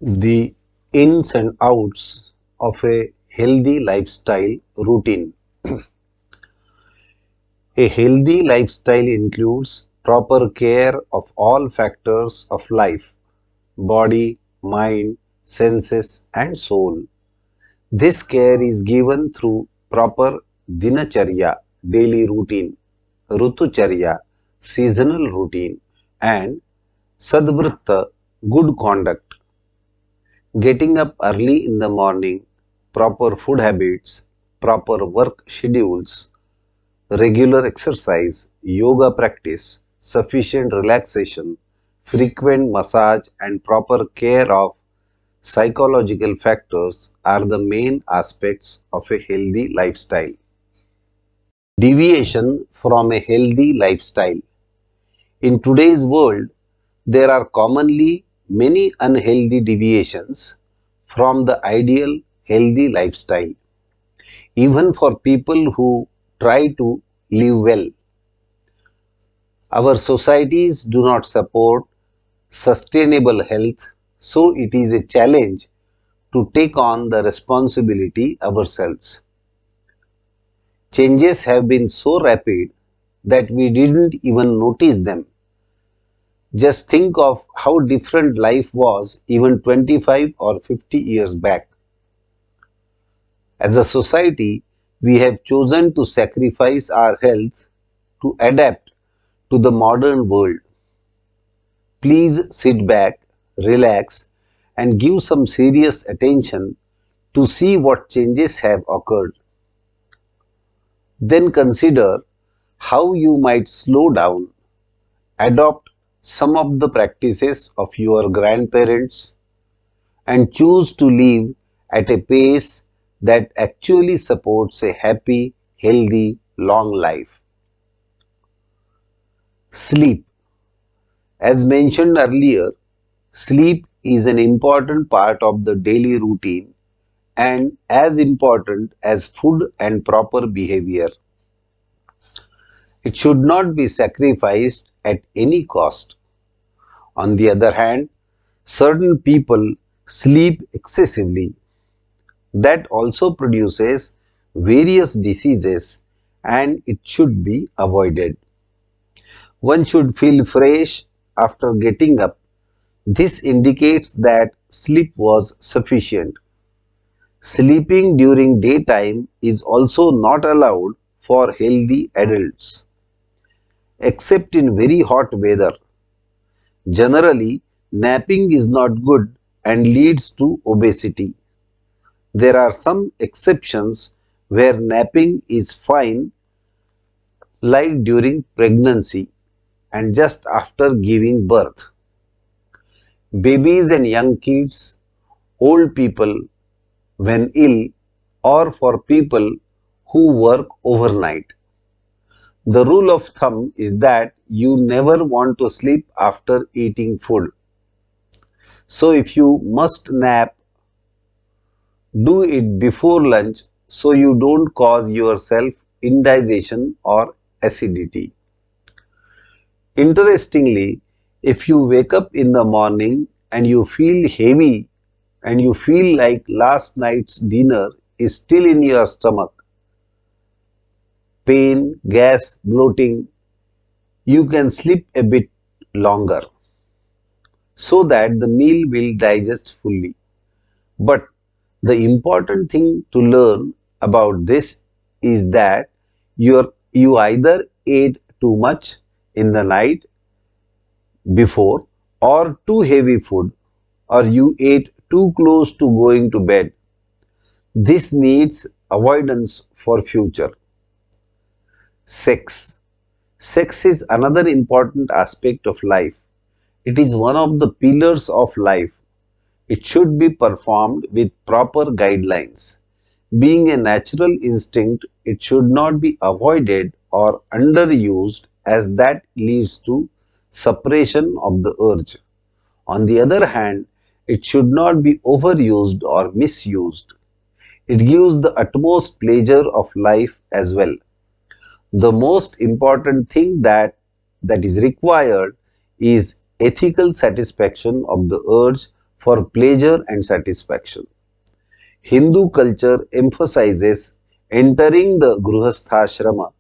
The ins and outs of a healthy lifestyle routine. A healthy lifestyle includes proper care of all factors of life: body, mind, senses, and soul. This care is given through proper dinacharya, daily routine, rutucharya, seasonal routine, and sadvritta, good conduct. Getting up early in the morning, proper food habits, proper work schedules, regular exercise, yoga practice, sufficient relaxation, frequent massage, and proper care of psychological factors are the main aspects of a healthy lifestyle. Deviation from a healthy lifestyle. In today's world, there are commonly many unhealthy deviations from the ideal healthy lifestyle, even for people who try to live well. Our societies do not support sustainable health, so it is a challenge to take on the responsibility ourselves. Changes have been so rapid that we didn't even notice them. Just think of how different life was even 25 or 50 years back. As a society, we have chosen to sacrifice our health to adapt to the modern world. Please sit back, relax, and give some serious attention to see what changes have occurred. Then consider how you might slow down, adopt some of the practices of your grandparents, and choose to live at a pace that actually supports a happy, healthy, long life. Sleep. As mentioned earlier, sleep is an important part of the daily routine and as important as food and proper behavior. It should not be sacrificed at any cost. On the other hand, certain people sleep excessively. That also produces various diseases and it should be avoided. One should feel fresh after getting up. This indicates that sleep was sufficient. Sleeping during daytime is also not allowed for healthy adults, except in very hot weather. Generally, napping is not good and leads to obesity. There are some exceptions where napping is fine, like during pregnancy and just after giving birth. Babies and young kids, old people when ill, or for people who work overnight. The rule of thumb is that you never want to sleep after eating food. So if you must nap, do it before lunch so you don't cause yourself indigestion or acidity. Interestingly, if you wake up in the morning and you feel heavy and you feel like last night's dinner is still in your stomach, pain, gas, bloating, you can sleep a bit longer so that the meal will digest fully. But the important thing to learn about this is that you either ate too much in the night before or too heavy food, or you ate too close to going to bed. This needs avoidance for future. Sex. Sex is another important aspect of life. It is one of the pillars of life. It should be performed with proper guidelines. Being a natural instinct, it should not be avoided or underused, as that leads to suppression of the urge. On the other hand, it should not be overused or misused. It gives the utmost pleasure of life as well. The most important thing that is required is ethical satisfaction of the urge for pleasure and satisfaction. Hindu culture emphasizes entering the Grihastha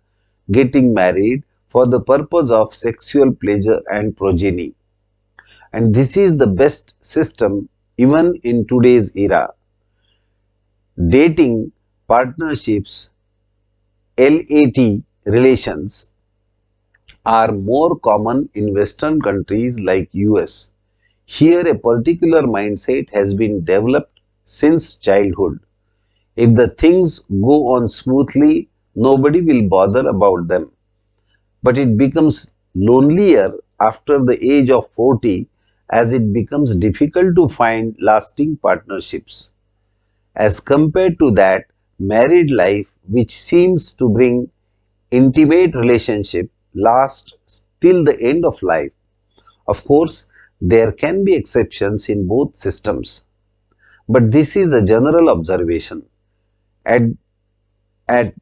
getting married for the purpose of sexual pleasure and progeny. And this is the best system even in today's era. Dating, partnerships, LAT relations are more common in Western countries like US. Here a particular mindset has been developed since childhood. If the things go on smoothly, nobody will bother about them. But it becomes lonelier after the age of 40 as it becomes difficult to find lasting partnerships. As compared to that, married life, which seems to bring intimate relationship, lasts till the end of life. Of course, there can be exceptions in both systems, but this is a general observation. At, at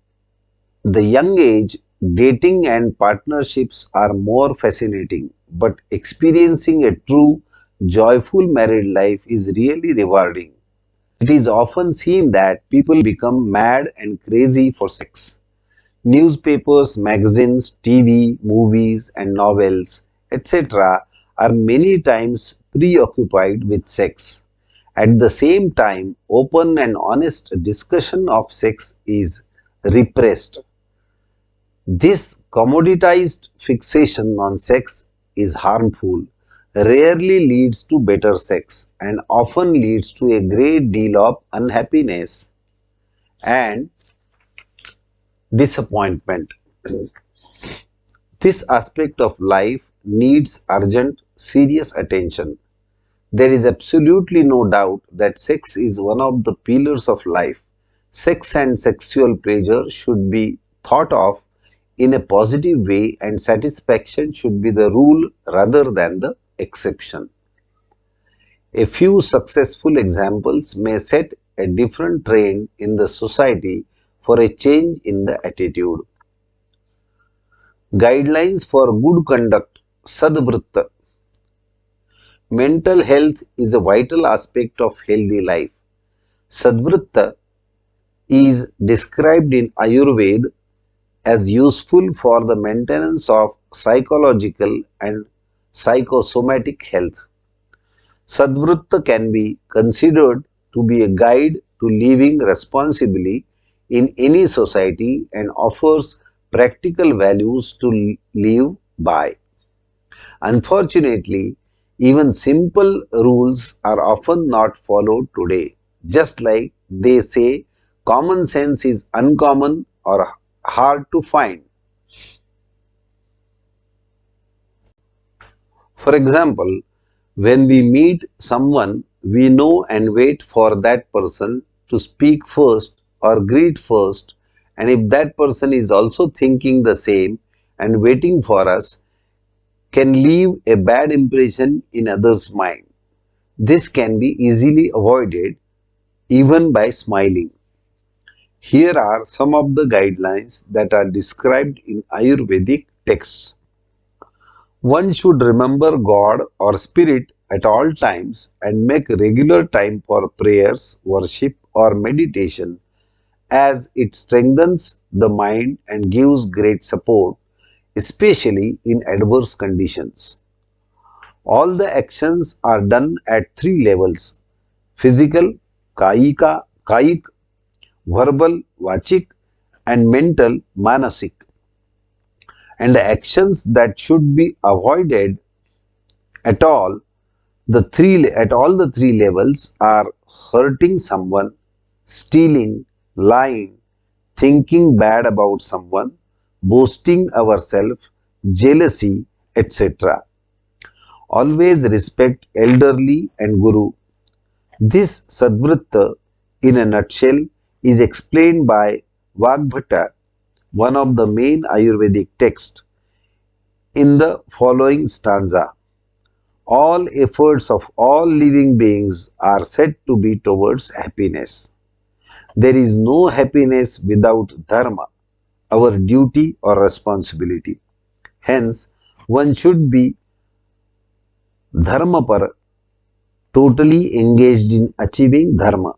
the young age, dating and partnerships are more fascinating, but experiencing a true, joyful married life is really rewarding. It is often seen that people become mad and crazy for sex. Newspapers, magazines, TV, movies, and novels, etc., are many times preoccupied with sex. At the same time, open and honest discussion of sex is repressed. This commoditized fixation on sex is harmful, rarely leads to better sex, and often leads to a great deal of unhappiness and disappointment. This aspect of life needs urgent, serious attention. There is absolutely no doubt that sex is one of the pillars of life. Sex and sexual pleasure should be thought of in a positive way, and satisfaction should be the rule rather than the exception. A few successful examples may set a different trend in the society for a change in the attitude. Guidelines for good conduct, Sadvritta. Mental health is a vital aspect of healthy life. Sadvritta is described in Ayurveda as useful for the maintenance of psychological and psychosomatic health. Sadvritta can be considered to be a guide to living responsibly in any society and offers practical values to live by. Unfortunately, even simple rules are often not followed today. Just like they say, common sense is uncommon or hard to find. For example, when we meet someone, we know and wait for that person to speak first or greet first, and if that person is also thinking the same and waiting for us, can leave a bad impression in others' mind. This can be easily avoided even by smiling. Here are some of the guidelines that are described in Ayurvedic texts. One should remember God or Spirit at all times and make regular time for prayers, worship, or meditation, as it strengthens the mind and gives great support, especially in adverse conditions. All the actions are done at three levels: physical, kayik, verbal, vachik, and mental, manasik. And the actions that should be avoided at all the three levels are hurting someone, stealing, lying, thinking bad about someone, boasting ourselves, jealousy, etc. Always respect elderly and guru. This Sadvritta, in a nutshell, is explained by Vagbhata, one of the main Ayurvedic texts, in the following stanza. All efforts of all living beings are said to be towards happiness. There is no happiness without dharma, our duty or responsibility. Hence, one should be dharmapar, totally engaged in achieving dharma.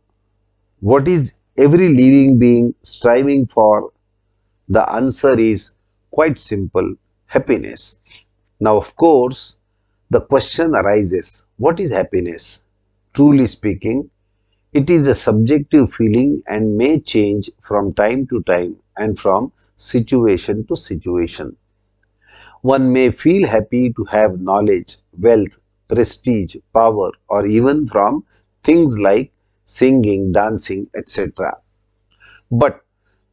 What is every living being striving for? The answer is quite simple: happiness. Now, of course, the question arises: what is happiness? Truly speaking, it is a subjective feeling and may change from time to time and from situation to situation. One may feel happy to have knowledge, wealth, prestige, power, or even from things like singing, dancing, etc. But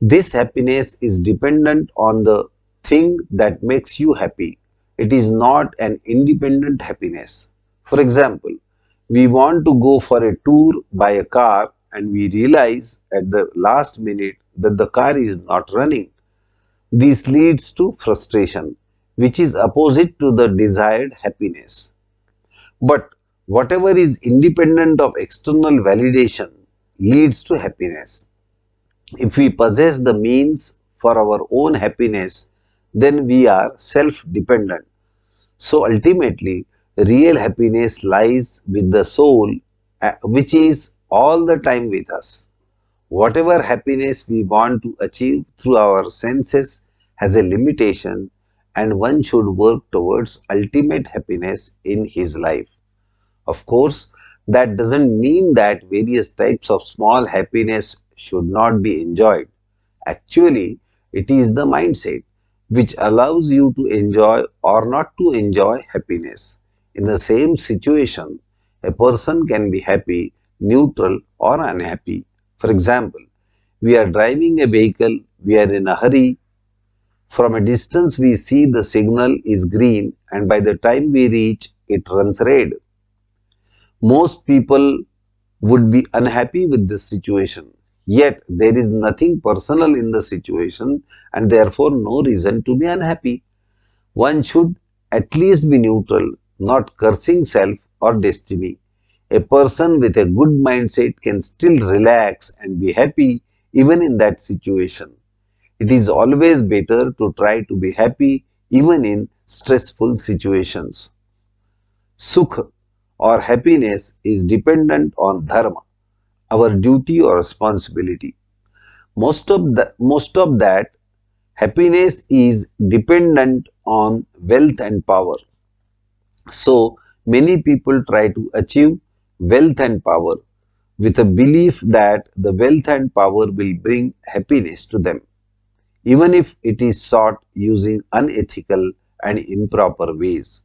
this happiness is dependent on the thing that makes you happy. It is not an independent happiness. For example, we want to go for a tour by a car and we realize at the last minute that the car is not running. This leads to frustration, which is opposite to the desired happiness. But whatever is independent of external validation leads to happiness. If we possess the means for our own happiness, then we are self-dependent. So ultimately, real happiness lies with the soul, which is all the time with us. Whatever happiness we want to achieve through our senses has a limitation, and one should work towards ultimate happiness in his life. Of course, that doesn't mean that various types of small happiness should not be enjoyed. Actually, it is the mindset which allows you to enjoy or not to enjoy happiness. In the same situation, a person can be happy, neutral, or unhappy. For example, we are driving a vehicle, we are in a hurry. From a distance, we see the signal is green, and by the time we reach, it runs red. Most people would be unhappy with this situation. Yet there is nothing personal in the situation and therefore no reason to be unhappy. One should at least be neutral, not cursing self or destiny. A person with a good mindset can still relax and be happy even in that situation. It is always better to try to be happy even in stressful situations. Sukh or happiness is dependent on dharma, our duty or responsibility. Most of that happiness is dependent on wealth and power. So many people try to achieve wealth and power with a belief that the wealth and power will bring happiness to them, even if it is sought using unethical and improper ways.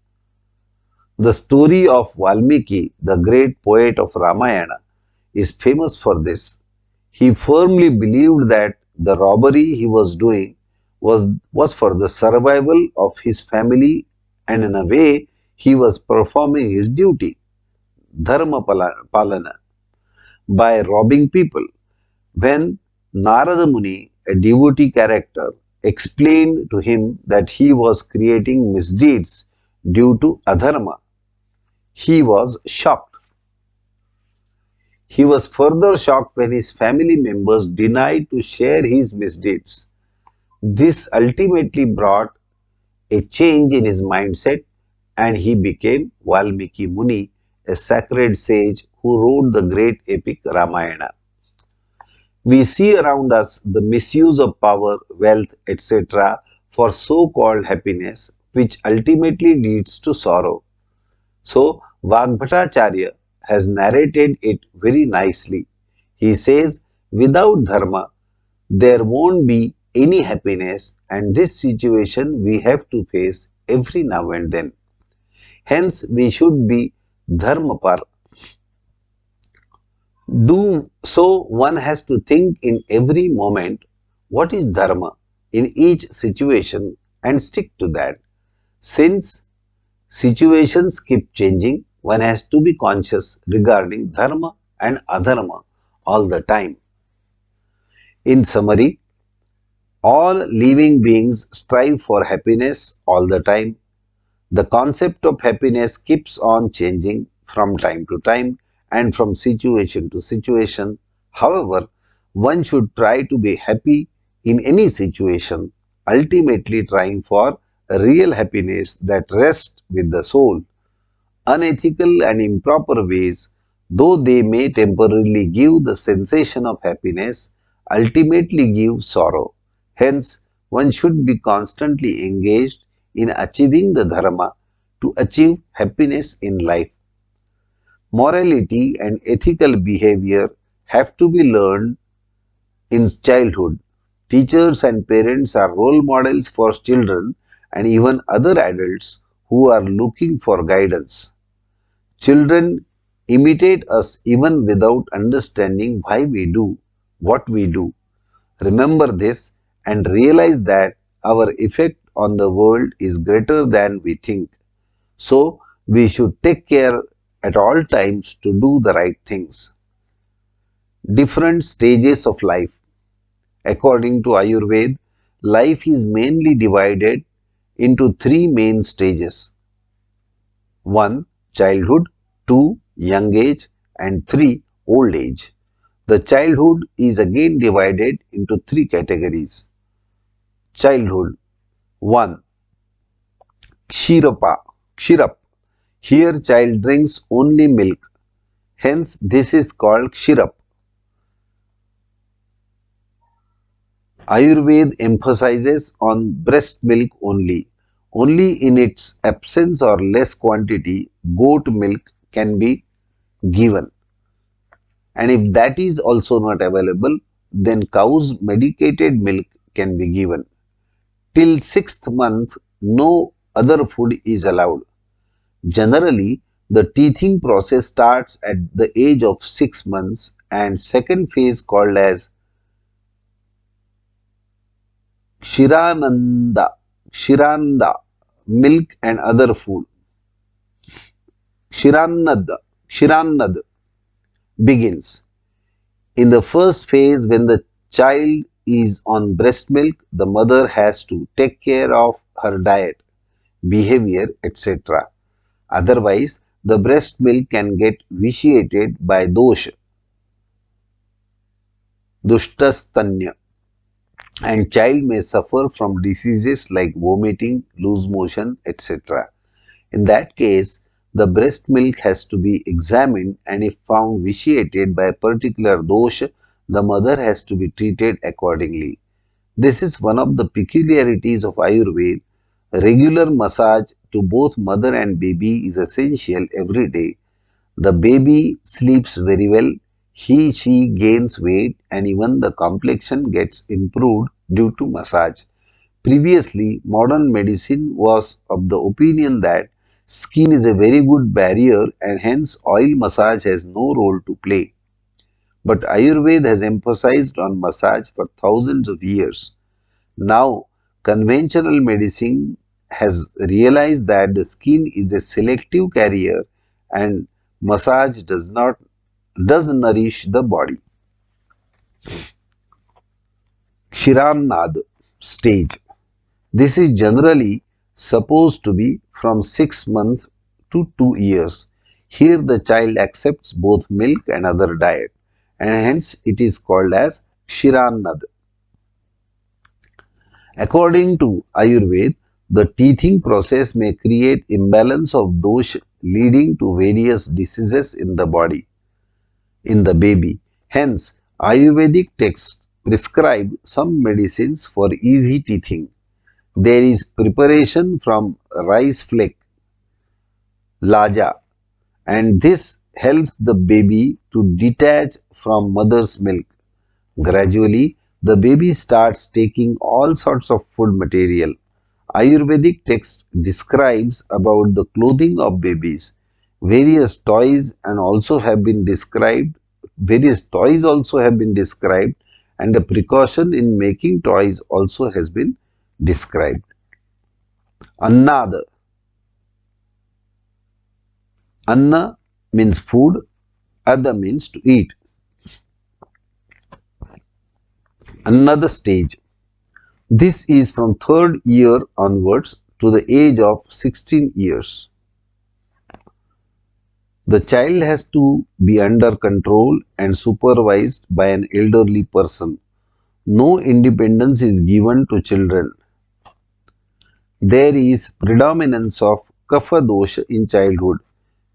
The story of Valmiki, the great poet of Ramayana, is famous for this. He firmly believed that the robbery he was doing was for the survival of his family, and in a way he was performing his duty, dharma palana, by robbing people. When Narada Muni, a devotee character, explained to him that he was creating misdeeds due to adharma, he was shocked. He was further shocked when his family members denied to share his misdeeds. This ultimately brought a change in his mindset and he became Valmiki Muni, a sacred sage who wrote the great epic Ramayana. We see around us the misuse of power, wealth, etc. for so-called happiness, which ultimately leads to sorrow. So, Vagbhatacharya has narrated it very nicely. He says, without dharma, there won't be any happiness, and this situation we have to face every now and then. Hence, we should be dharmapar. Do so, one has to think in every moment what is dharma in each situation and stick to that. Since situations keep changing, one has to be conscious regarding dharma and adharma all the time. In summary, all living beings strive for happiness all the time. The concept of happiness keeps on changing from time to time and from situation to situation. However, one should try to be happy in any situation, ultimately trying for a real happiness that rests with the soul. unethical and improper ways, though they may temporarily give the sensation of happiness, ultimately give sorrow. Hence, one should be constantly engaged in achieving the dharma to achieve happiness in life. Morality and ethical behavior have to be learned in childhood. Teachers and parents are role models for children and even other adults who are looking for guidance. Children imitate us even without understanding why we do what we do. Remember this and realize that our effect on the world is greater than we think. So, we should take care at all times to do the right things. Different stages of life. According to Ayurveda, life is mainly divided into three main stages: 1. Childhood, 2. Young age, and 3. Old age. The childhood is again divided into three categories. Childhood 1. Kshirapa, Kshirap. Here child drinks only milk. Hence this is called Kshirap. Ayurveda emphasizes on breast milk only. Only in its absence or less quantity, goat milk can be given. And if that is also not available, then cow's medicated milk can be given. Till sixth month, no other food is allowed. Generally, the teething process starts at the age of 6 months and second phase called as Shirananda, milk and other food. Shiranad, Shiranad begins. In the first phase, when the child is on breast milk, the mother has to take care of her diet, behavior, etc. Otherwise, the breast milk can get vitiated by dushtasthanya, and child may suffer from diseases like vomiting, loose motion, etc. In that case, the breast milk has to be examined, and if found vitiated by a particular dosha, the mother has to be treated accordingly. This is one of the peculiarities of Ayurveda. Regular massage to both mother and baby is essential every day. The baby sleeps very well, she gains weight, and even the complexion gets improved due to massage. Previously, modern medicine was of the opinion that skin is a very good barrier and hence oil massage has no role to play. But Ayurveda has emphasized on massage for thousands of years. Now, conventional medicine has realized that the skin is a selective carrier and massage does nourish the body. Kshiranad stage. This is generally supposed to be from 6 months to 2 years. Here the child accepts both milk and other diet, and hence it is called as Kshiranad. According to Ayurveda, the teething process may create imbalance of dosha leading to various diseases in the body, in the baby. Hence, Ayurvedic texts prescribe some medicines for easy teething. There is preparation from rice flake, laja, and this helps the baby to detach from mother's milk. Gradually, the baby starts taking all sorts of food material. Ayurvedic text describes about the clothing of babies. Various toys and also have been described. Various toys also have been described, and the precaution in making toys also has been described. Annada. Anna means food, Ada means to eat. Another stage. This is from third year onwards to the age of 16 years. The child has to be under control and supervised by an elderly person. No independence is given to children. There is predominance of kapha dosha in childhood.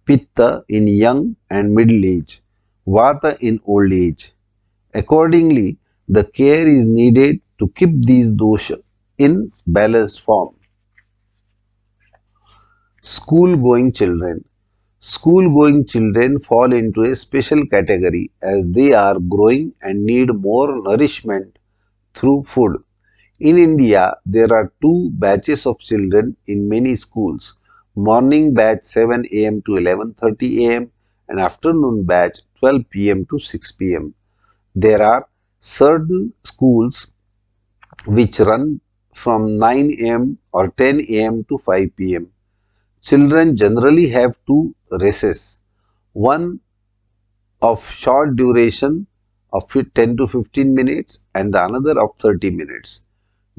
Pitta in young and middle age, Vata in old age. Accordingly, the care is needed to keep these dosha in balanced form. School going children. School going children fall into a special category as they are growing and need more nourishment through food. In India, there are two batches of children in many schools. Morning batch 7 am to 11:30 am and afternoon batch 12 pm to 6 pm. There are certain schools which run from 9 am or 10 am to 5 pm. Children generally have two recess, one of short duration of 10 to 15 minutes and the another of 30 minutes.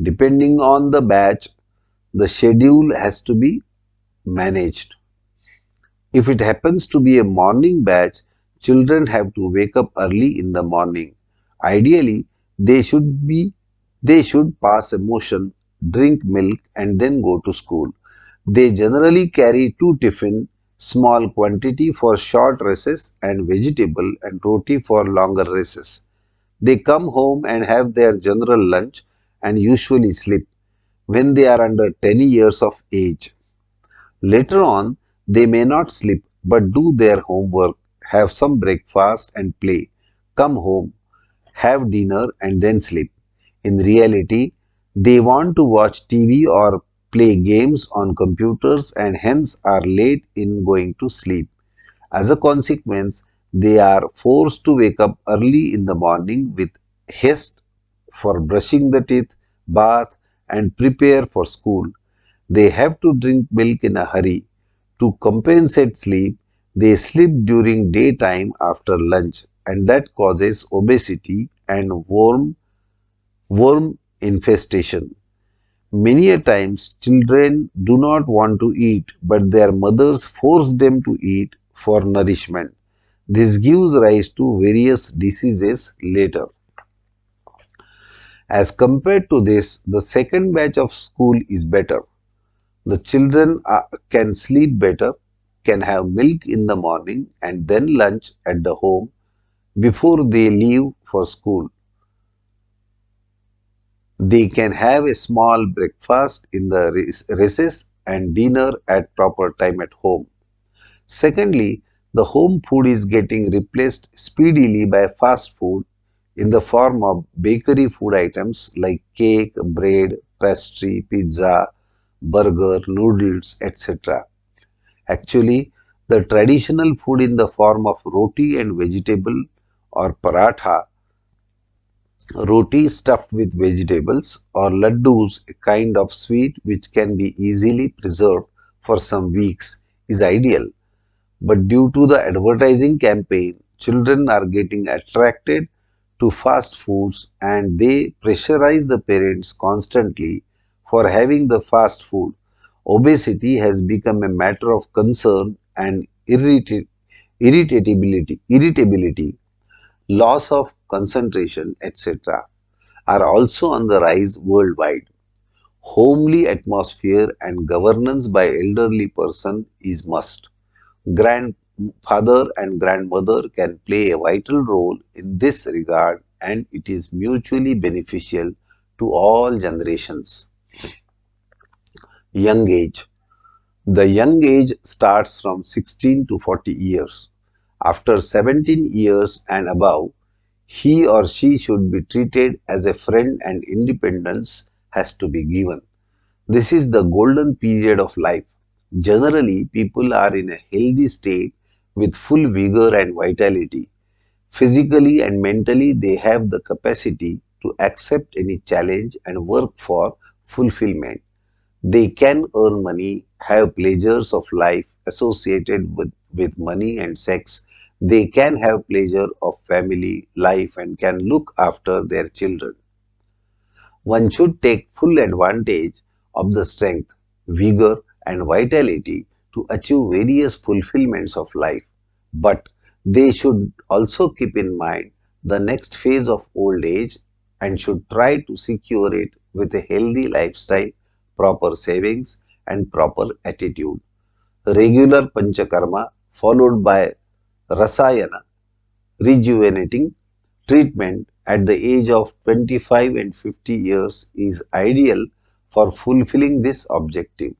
Depending on the batch, the schedule has to be managed. If it happens to be a morning batch, children have to wake up early in the morning. Ideally, they should be they should pass a motion, drink milk and then go to school. They generally carry two tiffin, small quantity for short recess and vegetable and roti for longer recess. They come home and have their general lunch and usually sleep when they are under 10 years of age. Later on, they may not sleep but do their homework, have some breakfast and play, come home, have dinner and then sleep. In reality, they want to watch TV or play games on computers and hence are late in going to sleep. As a consequence, they are forced to wake up early in the morning with haste for brushing the teeth, bath, and prepare for school. They have to drink milk in a hurry. To compensate sleep, they sleep during daytime after lunch, and that causes obesity and worm infestation. Many a times children do not want to eat, but their mothers force them to eat for nourishment. This gives rise to various diseases later. As compared to this, the second batch of school is better. The children can sleep better, can have milk in the morning and then lunch at the home before they leave for school. They can have a small breakfast in the recess and dinner at proper time at home. Secondly, the home food is getting replaced speedily by fast food in the form of bakery food items like cake, bread, pastry, pizza, burger, noodles, etc. Actually, the traditional food in the form of roti and vegetable or paratha, roti stuffed with vegetables, or laddus, a kind of sweet which can be easily preserved for some weeks, is ideal. But due to the advertising campaign, children are getting attracted to fast foods and they pressurize the parents constantly for having the fast food. Obesity has become a matter of concern and irritability, loss of concentration, etc. are also on the rise worldwide. Homely atmosphere and governance by elderly person is must. Grandfather and grandmother can play a vital role in this regard and it is mutually beneficial to all generations. Young age. The young age starts from 16 to 40 years. After 17 years and above, he or she should be treated as a friend and independence has to be given. This is the golden period of life. Generally, people are in a healthy state with full vigor and vitality. Physically and mentally, they have the capacity to accept any challenge and work for fulfillment. They can earn money, have pleasures of life associated with money and sex. They can have pleasure of family life and can look after their children. One should take full advantage of the strength, vigor, and vitality to achieve various fulfillments of life. But they should also keep in mind the next phase of old age and should try to secure it with a healthy lifestyle, proper savings, and proper attitude. Regular panchakarma, followed by Rasayana, rejuvenating treatment at the age of 25 and 50 years is ideal for fulfilling this objective.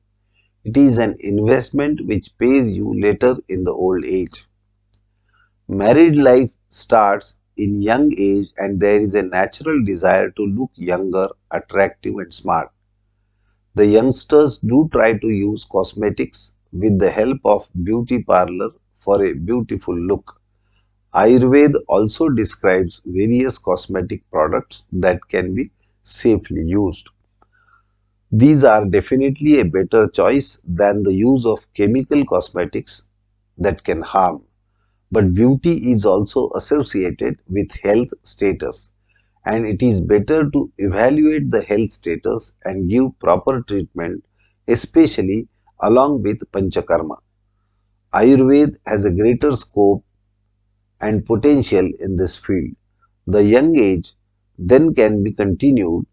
It is an investment which pays you later in the old age. Married life starts in young age and there is a natural desire to look younger, attractive and smart. The youngsters do try to use cosmetics with the help of beauty parlor for a beautiful look. Ayurveda also describes various cosmetic products that can be safely used. These are definitely a better choice than the use of chemical cosmetics that can harm. But beauty is also associated with health status, and it is better to evaluate the health status and give proper treatment, especially along with Panchakarma. Ayurveda has a greater scope and potential in this field. The young age then can be continued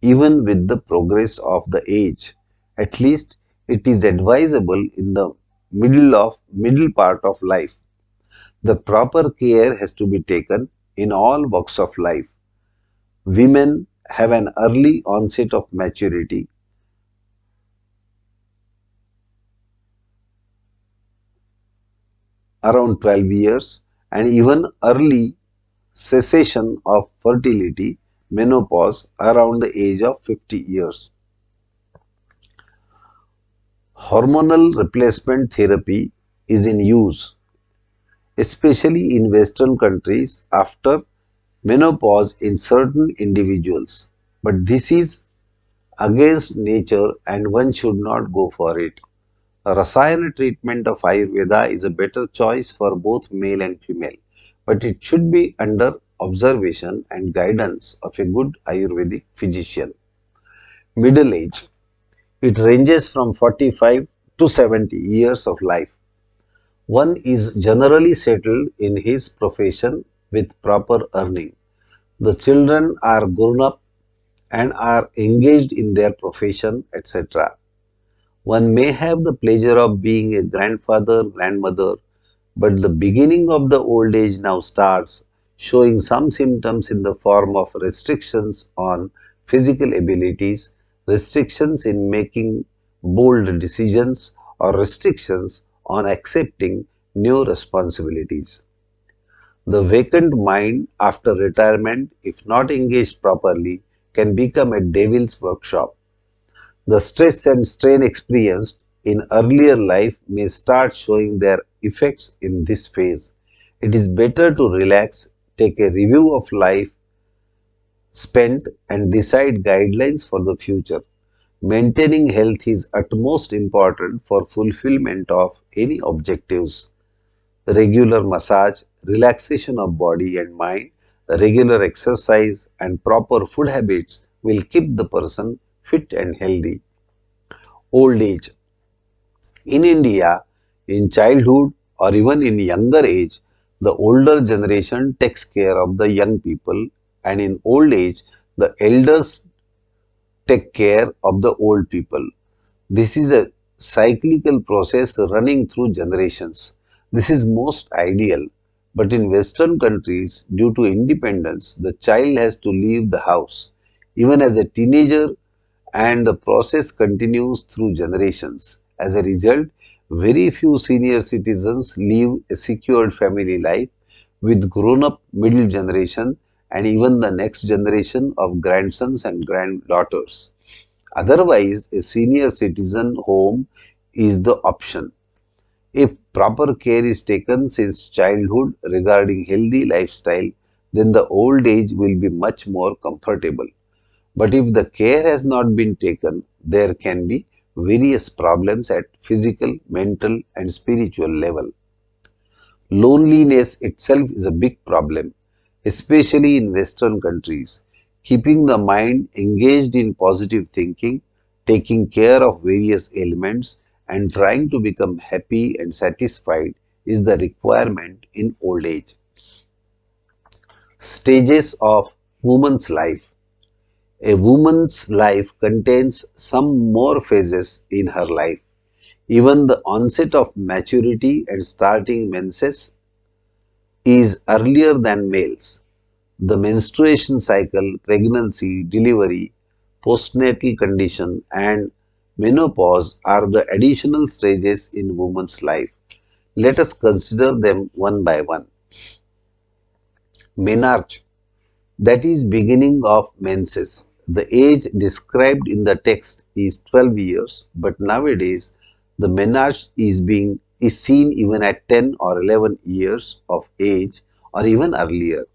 even with the progress of the age. At least it is advisable in the middle part of life. The proper care has to be taken in all walks of life. Women have an early onset of maturity around 12 years and even early cessation of fertility menopause around the age of 50 years. Hormonal replacement therapy is in use, especially in Western countries after menopause in certain individuals. But this is against nature and one should not go for it. A Rasayana treatment of Ayurveda is a better choice for both male and female, but it should be under observation and guidance of a good Ayurvedic physician. Middle age. It ranges from 45 to 70 years of life. One is generally settled in his profession with proper earning. The children are grown up and are engaged in their profession, etc. One may have the pleasure of being a grandfather, grandmother, but the beginning of the old age now starts showing some symptoms in the form of restrictions on physical abilities, restrictions in making bold decisions, or restrictions on accepting new responsibilities. The vacant mind after retirement, if not engaged properly, can become a devil's workshop. The stress and strain experienced in earlier life may start showing their effects in this phase. It is better to relax, take a review of life spent and decide guidelines for the future. Maintaining health is utmost important for fulfillment of any objectives. Regular massage, relaxation of body and mind, regular exercise and proper food habits will keep the person fit and healthy. Old age. In India, in childhood or even in younger age, the older generation takes care of the young people, and in old age, the elders take care of the old people. This is a cyclical process running through generations. This is most ideal, but in Western countries, due to independence, the child has to leave the house, even as a teenager, and the process continues through generations. As a result, very few senior citizens live a secured family life with grown-up middle generation and even the next generation of grandsons and granddaughters. Otherwise, a senior citizen home is the option. If proper care is taken since childhood regarding healthy lifestyle, then the old age will be much more comfortable. But if the care has not been taken, there can be various problems at physical, mental and spiritual level. Loneliness itself is a big problem, especially in Western countries. Keeping the mind engaged in positive thinking, taking care of various ailments, and trying to become happy and satisfied is the requirement in old age. Stages of woman's life. A woman's life contains some more phases in her life. Even the onset of maturity and starting menses is earlier than males. The menstruation cycle, pregnancy, delivery, postnatal condition, and menopause are the additional stages in woman's life. Let us consider them one by one. Menarche, that is beginning of menses. The age described in the text is 12 years, but nowadays the menarche is seen even at 10 or 11 years of age or even earlier.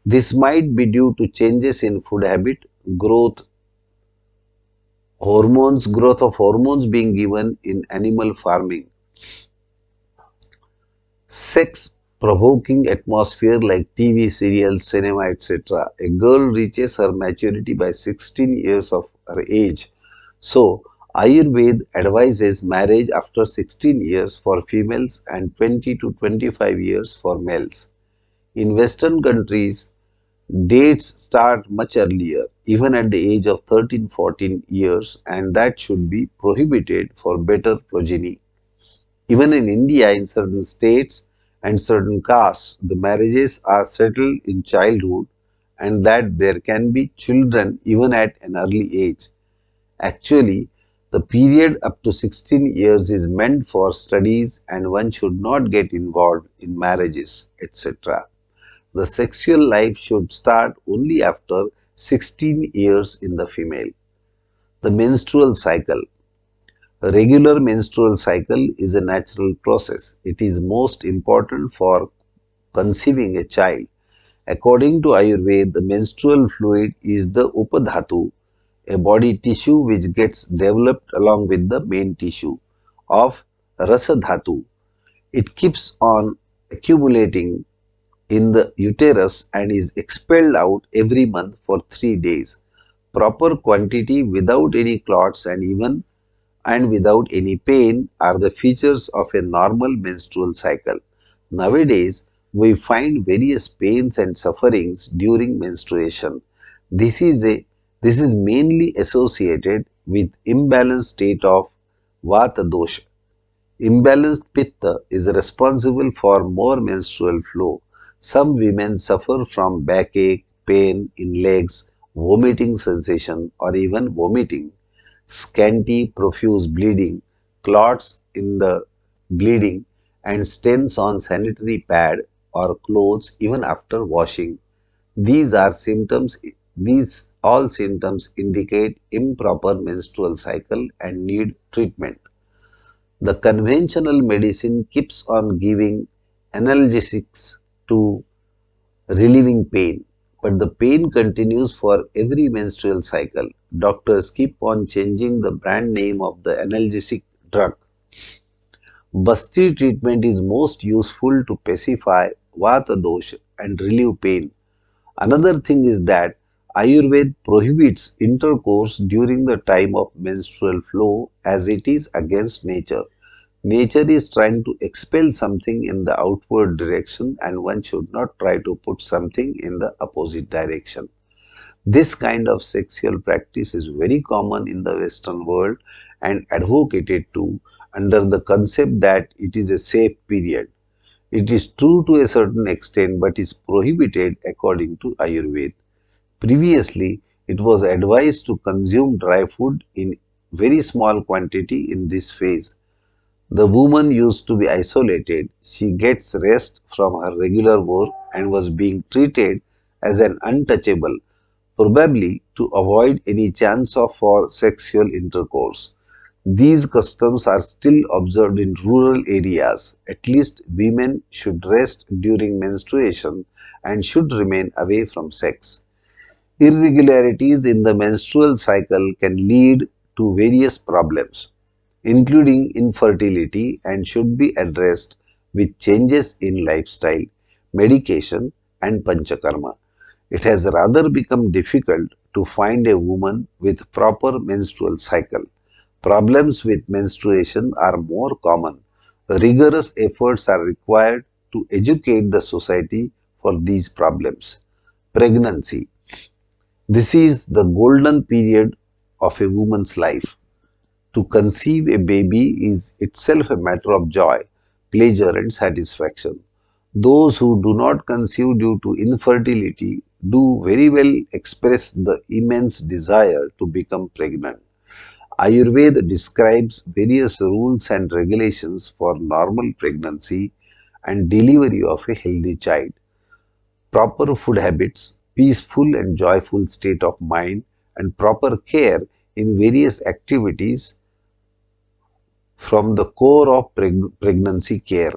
This might be due to changes in food habit, growth of hormones being given in animal farming, sex provoking atmosphere like TV serials, cinema, etc. A girl reaches her maturity by 16 years of her age. So, Ayurveda advises marriage after 16 years for females and 20 to 25 years for males. In Western countries, dates start much earlier, even at the age of 13-14 years, and that should be prohibited for better progeny. Even in India, in certain states and certain castes, the marriages are settled in childhood and that there can be children even at an early age. Actually, the period up to 16 years is meant for studies and one should not get involved in marriages, etc. The sexual life should start only after 16 years in the female. The menstrual cycle. A regular menstrual cycle is a natural process. It is most important for conceiving a child. According to Ayurveda, the menstrual fluid is the upadhatu, a body tissue which gets developed along with the main tissue of rasadhatu. It keeps on accumulating in the uterus and is expelled out every month for 3 days. Proper quantity without any clots and without any pain are the features of a normal menstrual cycle. Nowadays, we find various pains and sufferings during menstruation. This is a this is mainly associated with imbalanced state of Vata dosha. Imbalanced pitta is responsible for more menstrual flow. Some women suffer from backache, pain in legs, vomiting sensation, or even vomiting, scanty, profuse bleeding, clots in the bleeding, and stains on sanitary pad or clothes even after washing. These are symptoms. These all symptoms indicate improper menstrual cycle and need treatment. The conventional medicine keeps on giving analgesics to relieving pain, but the pain continues for every menstrual cycle. Doctors keep on changing the brand name of the analgesic drug. Basti treatment is most useful to pacify Vata dosha and relieve pain. Another thing is that Ayurveda prohibits intercourse during the time of menstrual flow as it is against nature. Nature is trying to expel something in the outward direction and one should not try to put something in the opposite direction. This kind of sexual practice is very common in the Western world and advocated to under the concept that it is a safe period. It is true to a certain extent but is prohibited according to Ayurveda. Previously, it was advised to consume dry food in very small quantity in this phase. The woman used to be isolated. She gets rest from her regular work and was being treated as an untouchable, probably to avoid any chance of for sexual intercourse. These customs are still observed in rural areas. At least women should rest during menstruation and should remain away from sex. Irregularities in the menstrual cycle can lead to various problems, including infertility, and should be addressed with changes in lifestyle, medication, and panchakarma. It has rather become difficult to find a woman with proper menstrual cycle. Problems with menstruation are more common. Rigorous efforts are required to educate the society for these problems. Pregnancy. This is the golden period of a woman's life. To conceive a baby is itself a matter of joy, pleasure, and satisfaction. Those who do not conceive due to infertility do very well express the immense desire to become pregnant. Ayurveda describes various rules and regulations for normal pregnancy and delivery of a healthy child. Proper food habits, peaceful and joyful state of mind, and proper care in various activities from the core of pregnancy care.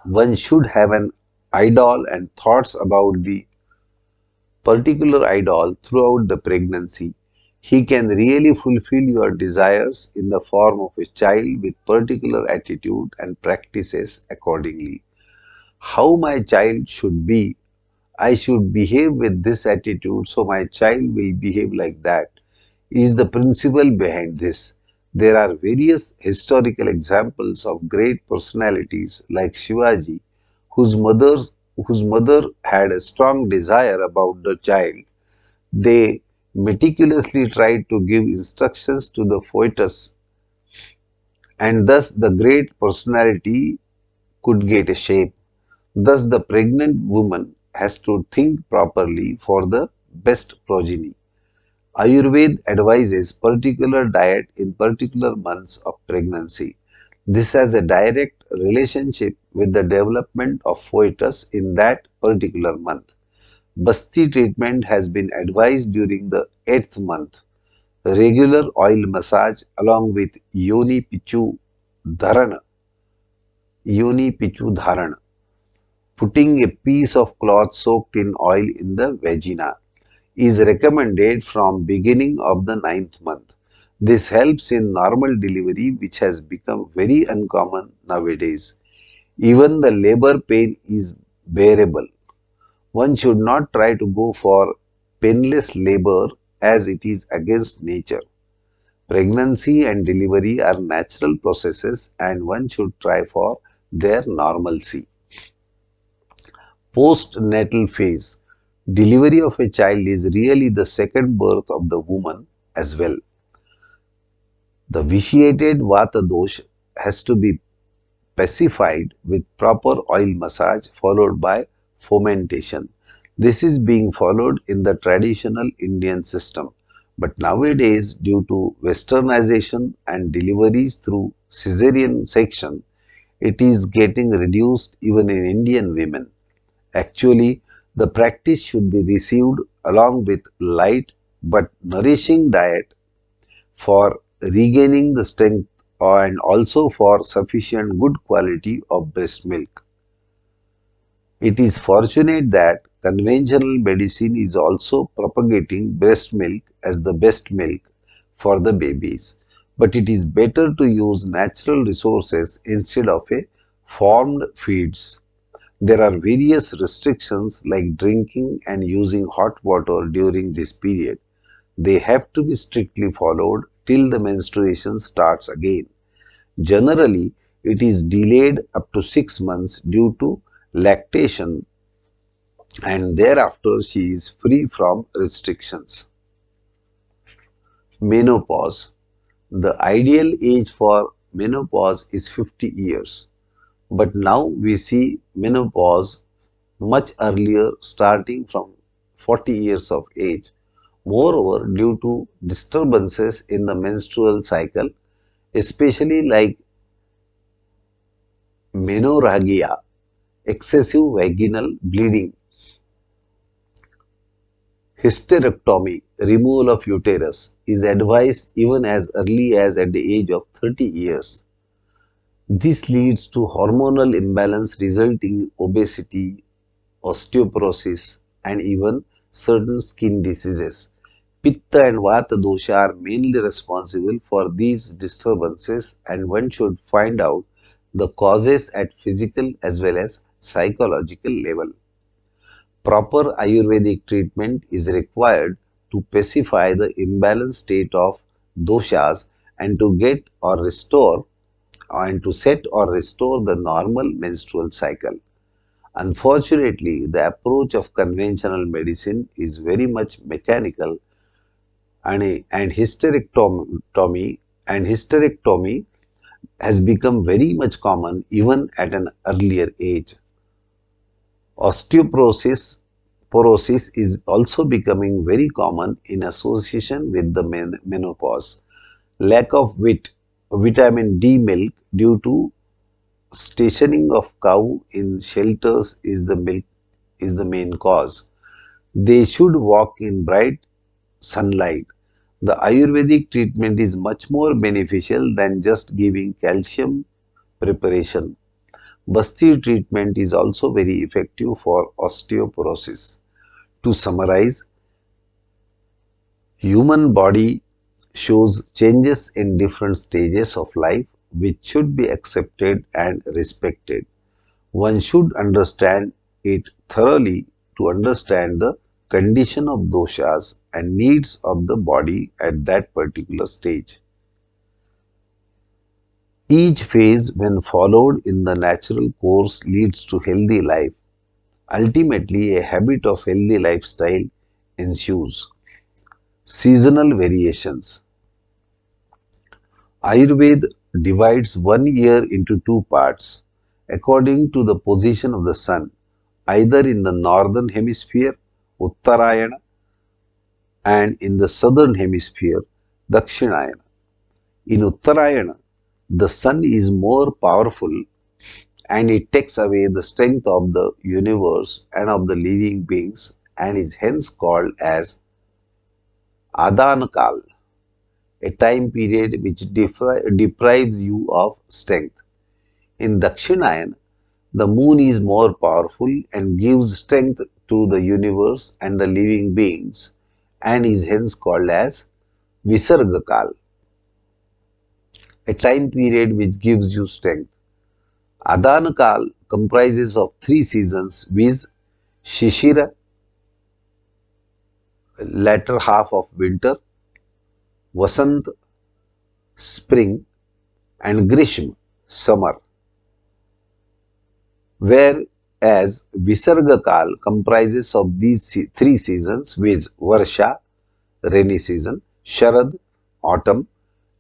One should have an ideal and thoughts about the particular ideal throughout the pregnancy. He can really fulfill your desires in the form of a child with particular attitude and practices accordingly. How my child should be, I should behave with this attitude, so my child will behave like that, is the principle behind this. There are various historical examples of great personalities like Shivaji, whose mothers whose mother had a strong desire about the child. They meticulously tried to give instructions to the fetus, and thus the great personality could get a shape. Thus, the pregnant woman has to think properly for the best progeny. Ayurveda advises particular diet in particular months of pregnancy. This has a direct relationship with the development of fetus in that particular month. Basti treatment has been advised during the 8th month. Regular oil massage along with dharana, yoni pichu dharana, putting a piece of cloth soaked in oil in the vagina, is recommended from beginning of the 9th month. This helps in normal delivery, which has become very uncommon nowadays. Even the labor pain is bearable. One should not try to go for painless labor as it is against nature. Pregnancy and delivery are natural processes and one should try for their normalcy. Postnatal phase. Delivery of a child is really the second birth of the woman as well. The vitiated vata dosh has to be pacified with proper oil massage followed by fomentation. This is being followed in the traditional Indian system. But nowadays, due to westernization and deliveries through caesarean section, it is getting reduced even in Indian women. Actually, the practice should be received along with light but nourishing diet for regaining the strength and also for sufficient good quality of breast milk. It is fortunate that conventional medicine is also propagating breast milk as the best milk for the babies. But it is better to use natural resources instead of a formed feeds. There are various restrictions like drinking and using hot water during this period. They have to be strictly followed till the menstruation starts again. Generally, it is delayed up to 6 months due to lactation and thereafter she is free from restrictions. Menopause. The ideal age for menopause is 50 years. But now we see menopause much earlier starting from 40 years of age. Moreover, due to disturbances in the menstrual cycle, especially like menorrhagia, excessive vaginal bleeding, hysterectomy, removal of uterus, is advised even as early as at the age of 30 years. This leads to hormonal imbalance resulting in obesity, osteoporosis, and even certain skin diseases. Pitta and Vata dosha are mainly responsible for these disturbances, and one should find out the causes at physical as well as psychological level. Proper Ayurvedic treatment is required to pacify the imbalanced state of doshas and to get or restore and to set or restore the normal menstrual cycle. Unfortunately, the approach of conventional medicine is very much mechanical and hysterectomy and hysterectomy has become very much common even at an earlier age. Osteoporosis is also becoming very common in association with the menopause. Lack of vitamin D milk due to stationing of cow in shelters is the main cause. They should walk in bright sunlight. The Ayurvedic treatment is much more beneficial than just giving calcium preparation. Basti treatment is also very effective for osteoporosis. To summarize, human body shows changes in different stages of life which should be accepted and respected. One should understand it thoroughly to understand the condition of doshas and needs of the body at that particular stage. Each phase, when followed in the natural course, leads to healthy life. Ultimately, a habit of healthy lifestyle ensues. Seasonal variations. Ayurveda divides one year into two parts according to the position of the sun, either in the northern hemisphere, Uttarayana, and in the southern hemisphere, Dakshinayana. In Uttarayana, the sun is more powerful and it takes away the strength of the universe and of the living beings and is hence called as Adanakal, a time period which deprives you of strength. In Dakshinayana, the moon is more powerful and gives strength to the universe and the living beings and is hence called as Visargakal, a time period which gives you strength. Adanakal comprises of three seasons, viz. Shishira, latter half of winter, Vasant, spring, and Grishma, summer. Whereas Visargakal comprises of these three seasons, viz. Varsha, rainy season, Sharad, autumn,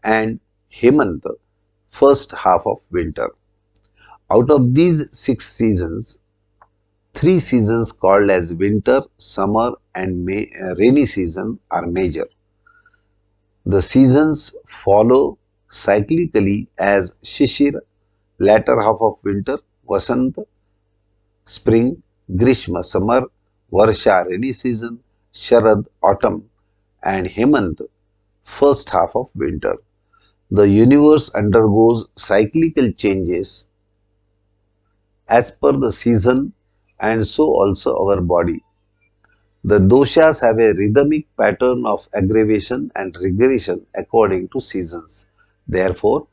and Hemant, first half of winter. Out of these 6 seasons, 3 seasons called as winter, summer, and rainy season are major. The seasons follow cyclically as Shishir, latter half of winter, Vasant, spring, Grishma, summer, Varsha, rainy season, Sharad, autumn, and Hemant, first half of winter. The universe undergoes cyclical changes as per the season and so also our body. The doshas have a rhythmic pattern of aggravation and regression according to seasons. Therefore,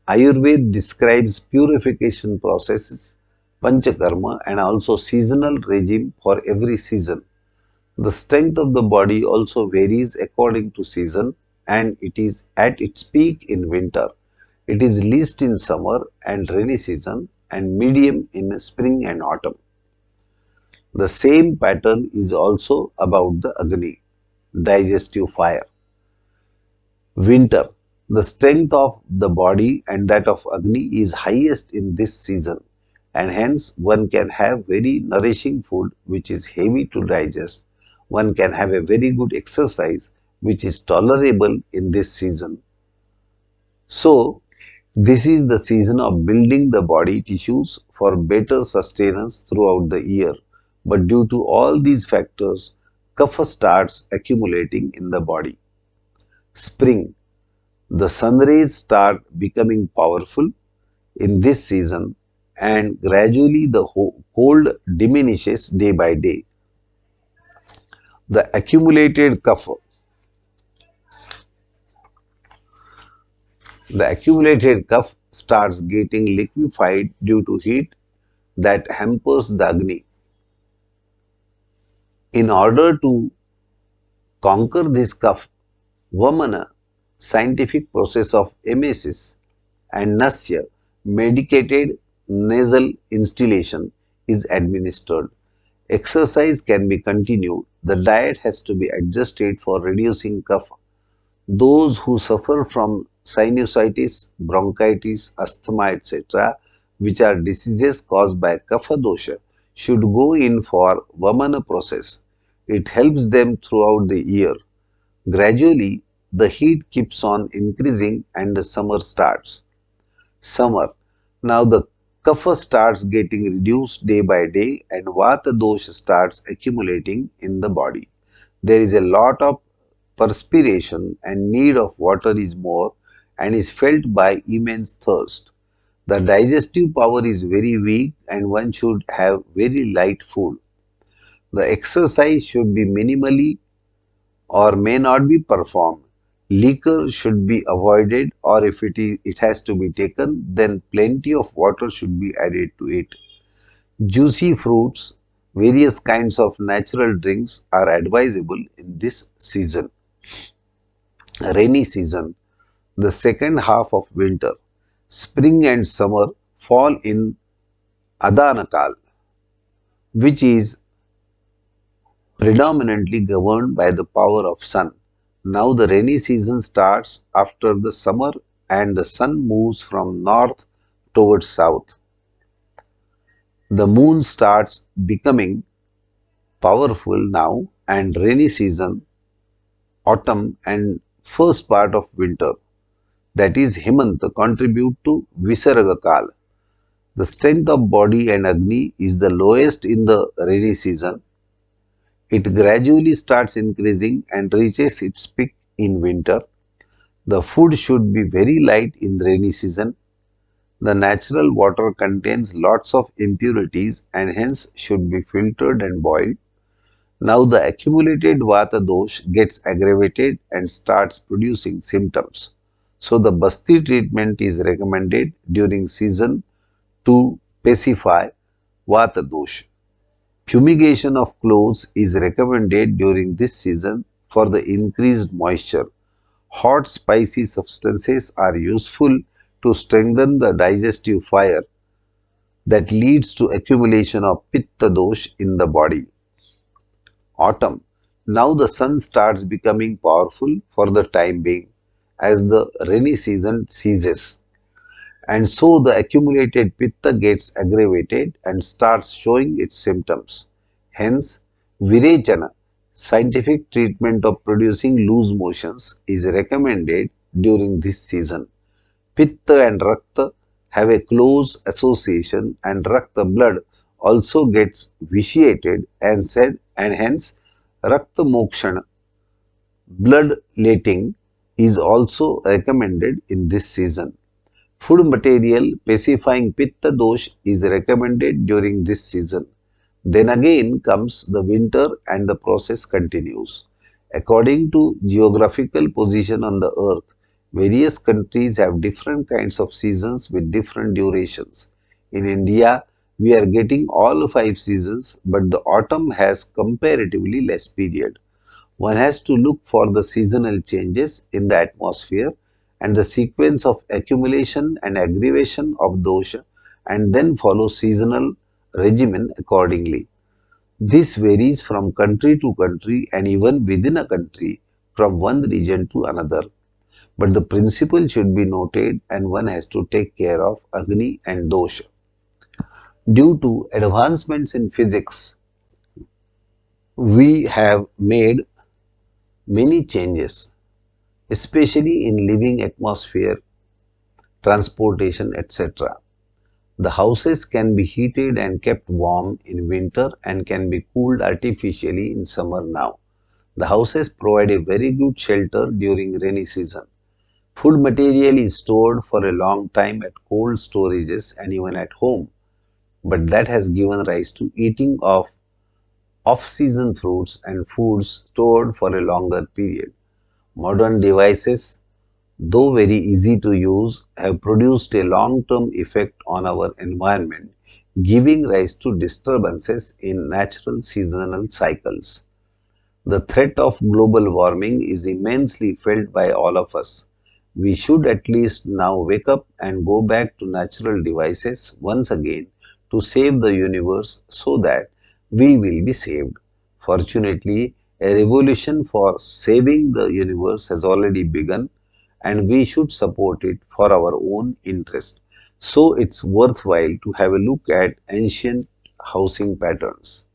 Ayurveda describes purification processes, panchakarma and also seasonal regime for every season. The strength of the body also varies according to season and it is at its peak in winter. It is least in summer and rainy season and medium in spring and autumn. The same pattern is also about the Agni, digestive fire. Winter. The strength of the body and that of Agni is highest in this season and hence one can have very nourishing food which is heavy to digest. One can have a very good exercise which is tolerable in this season. So, this is the season of building the body tissues for better sustenance throughout the year. But due to all these factors, kapha starts accumulating in the body. Spring. The sun rays start becoming powerful in this season and gradually the cold diminishes day by day. The accumulated kapha starts getting liquefied due to heat that hampers the Agni. In order to conquer this kapha, Vamana, scientific process of emesis, and Nasya, medicated nasal instillation, is administered. Exercise can be continued. The diet has to be adjusted for reducing kapha. Those who suffer from sinusitis, bronchitis, asthma, etc., which are diseases caused by kapha dosha, should go in for Vamana process. It helps them throughout the year. Gradually, the heat keeps on increasing and the summer starts. Summer. Now the kapha starts getting reduced day by day and vata dosha starts accumulating in the body. There is a lot of perspiration and need of water is more and is felt by immense thirst. The digestive power is very weak and one should have very light food. The exercise should be minimally or may not be performed. Liquor should be avoided or if it has to be taken, then plenty of water should be added to it. Juicy fruits, various kinds of natural drinks are advisable in this season. Rainy season, the second half of winter. Spring and summer fall in Adanakal, which is predominantly governed by the power of sun. Now the rainy season starts after the summer and the sun moves from north towards south. The moon starts becoming powerful now and rainy season, autumn and first part of winter, that is Hemanta, contribute to Visarga Kal. The strength of body and Agni is the lowest in the rainy season. It gradually starts increasing and reaches its peak in winter. The food should be very light in rainy season. The natural water contains lots of impurities and hence should be filtered and boiled. Now the accumulated Vata dosh gets aggravated and starts producing symptoms. So the Basti treatment is recommended during season to pacify Vata dosh. Fumigation of clothes is recommended during this season for the increased moisture. Hot spicy substances are useful to strengthen the digestive fire that leads to accumulation of pitta dosh in the body. Autumn. Now the sun starts becoming powerful for the time being as the rainy season ceases. And so the accumulated pitta gets aggravated and starts showing its symptoms. Hence, virechana, scientific treatment of producing loose motions, is recommended during this season. Pitta and Rakta have a close association and Rakta blood also gets vitiated and said and hence Rakta Mokshana blood letting is also recommended in this season. Food material pacifying Pitta dosh is recommended during this season. Then again comes the winter and the process continues. According to geographical position on the earth, various countries have different kinds of seasons with different durations. In India, we are getting all 5 seasons, but the autumn has comparatively less period. One has to look for the seasonal changes in the atmosphere and the sequence of accumulation and aggravation of dosha and then follow seasonal regimen accordingly. This varies from country to country and even within a country from one region to another. But the principle should be noted and one has to take care of Agni and Dosha. Due to advancements in physics, we have made many changes, especially in living atmosphere, transportation, etc. The houses can be heated and kept warm in winter and can be cooled artificially in summer now. The houses provide a very good shelter during rainy season. Food material is stored for a long time at cold storages and even at home, but that has given rise to eating of off-season fruits and foods stored for a longer period. Modern devices, though very easy to use, have produced a long-term effect on our environment, giving rise to disturbances in natural seasonal cycles. The threat of global warming is immensely felt by all of us. We should at least now wake up and go back to natural devices once again to save the universe so that we will be saved. Fortunately, A revolution for saving the universe has already begun, and we should support it for our own interest. So it's worthwhile to have a look at ancient housing patterns.